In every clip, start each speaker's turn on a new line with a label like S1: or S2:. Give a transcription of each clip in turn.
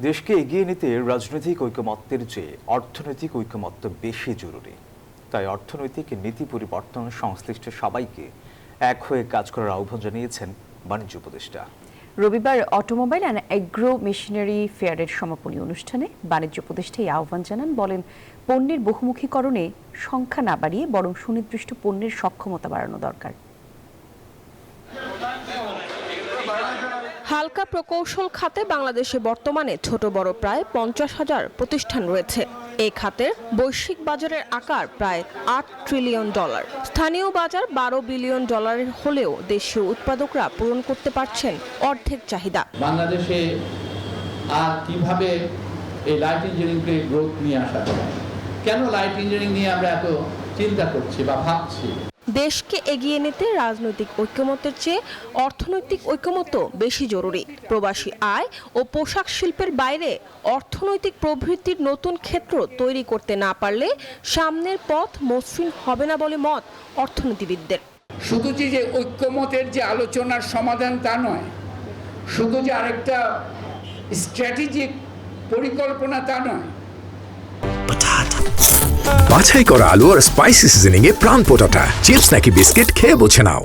S1: দেশকে এগিয়ে নিতে রাজনৈতিক ঐকমত্যের চেয়ে অর্থনৈতিক ঐকমত্য বেশি জরুরি। তাই অর্থনৈতিক নীতি পরিবর্তন সংশ্লিষ্ট সবাইকে এক হয়ে কাজ করার আহ্বান জানিয়েছেন বাণিজ্য উপদেষ্টা।
S2: রবিবার অটোমোবাইল অ্যান্ড এগ্রো মেশিনারি ফেয়ারের সমাপনী অনুষ্ঠানে বাণিজ্য উপদেষ্টা এই আহ্বান জানান। বলেন, পণ্যের বহুমুখীকরণে সংখ্যা না বাড়িয়ে বরং সুনির্দিষ্ট পণ্যের সক্ষমতা বাড়ানো দরকার।
S3: হালকা প্রকৌশল খাতে বাংলাদেশে বর্তমানে ছোট বড় প্রায় 50,000 প্রতিষ্ঠান রয়েছে। এই খাতের বৈশ্বিক বাজারের আকার প্রায় $8 ট্রিলিয়ন। স্থানীয় বাজার $12 বিলিয়ন হলেও দেশীয় উৎপাদকরা পূরণ করতে পারছেন অর্ধেক চাহিদা।
S4: বাংলাদেশে আর কিভাবে এই লাইট ইঞ্জিনিয়ারিংকে গ্রোথ নিয়ে আসা যায়, কেন লাইট ইঞ্জিনিয়ারিং নিয়ে আমরা এত চিন্তা করছি বা ভাবছি?
S3: দেশকে এগিয়ে নিতে রাজনৈতিক ঐকমত্যের চেয়ে অর্থনৈতিক ঐকমত্য বেশি জরুরি। প্রবাসী আয় ও পোশাক শিল্পের বাইরে অর্থনৈতিক প্রবৃদ্ধির নতুন ক্ষেত্র তৈরি করতে না পারলে সামনের পথ মসৃণ হবে না বলে মত অর্থনীতিবিদদের।
S5: শুধু যে ঐকমত্যের যে আলোচনার সমাধান তা নয়, শুধু যে আরেকটা স্ট্র্যাটেজিক পরিকল্পনা তা নয়।
S6: বাছাই করা আলু আর স্পাইসি সিজনিং এ প্রাণ পোটাটা চিপস নাকি বিস্কিট খেয়ে বুঝে নাও।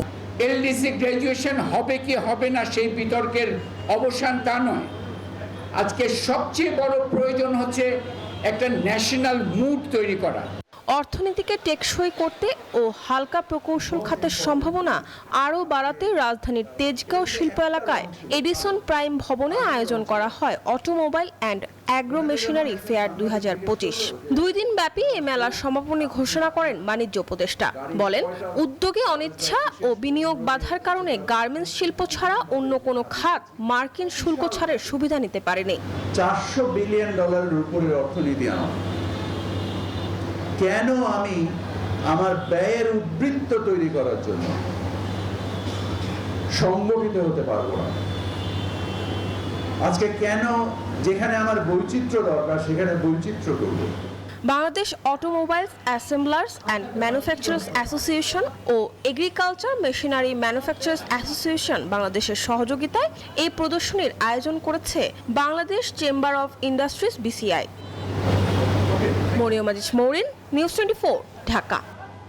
S5: এলডিসি গ্র্যাজুয়েশন হবে কি হবে না সেই বিতর্কের অবসান তা নয়। আজকে সবচেয়ে বড় প্রয়োজন হচ্ছে একটা ন্যাশনাল মুড তৈরি করা।
S3: অর্থনীতিকে টেকসই করতে ও হালকা প্রকৌশল খাতের সম্ভাবনা আরও বাড়াতে রাজধানীর তেজগাঁও শিল্প এলাকায় এডিসন প্রাইম ভবনে আয়োজন করা হয় automobile and agro machinery fair 2025। 2 দিন ব্যাপী এ মেলার সমাপনী ঘোষণা করেন বাণিজ্য উপদেষ্টা। বলেন, উদ্যোগে অনিচ্ছা ও বিনিয়োগ বাধার কারণে গার্মেন্টস শিল্প ছাড়া অন্য কোনো খাত মার্কিন শুল্ক ছাড়ের সুবিধা নিতে পারেনি।
S7: $400 বিলিয়ন উপরে অর্থনীতি আনা, কেন আমি আমার ব্যয়ের উদ্বৃত্ত তৈরি করার জন্য সংগঠিত হতে পারবো না? আজকে কেন যেখানে আমার বৈচিত্র্য দরকার সেখানে বৈচিত্র্য করব?
S3: Bangladesh automobiles assemblers and manufacturers association ও এগ্রিকালচার মেশিনারি ম্যানুফ্যাকচারার্স অ্যাসোসিয়েশন বাংলাদেশের সহযোগিতায় এই প্রদর্শনীর আয়োজন করেছে Bangladesh chamber of industries BCI। Mariam Aziz Mourin, news 24, Dhaka.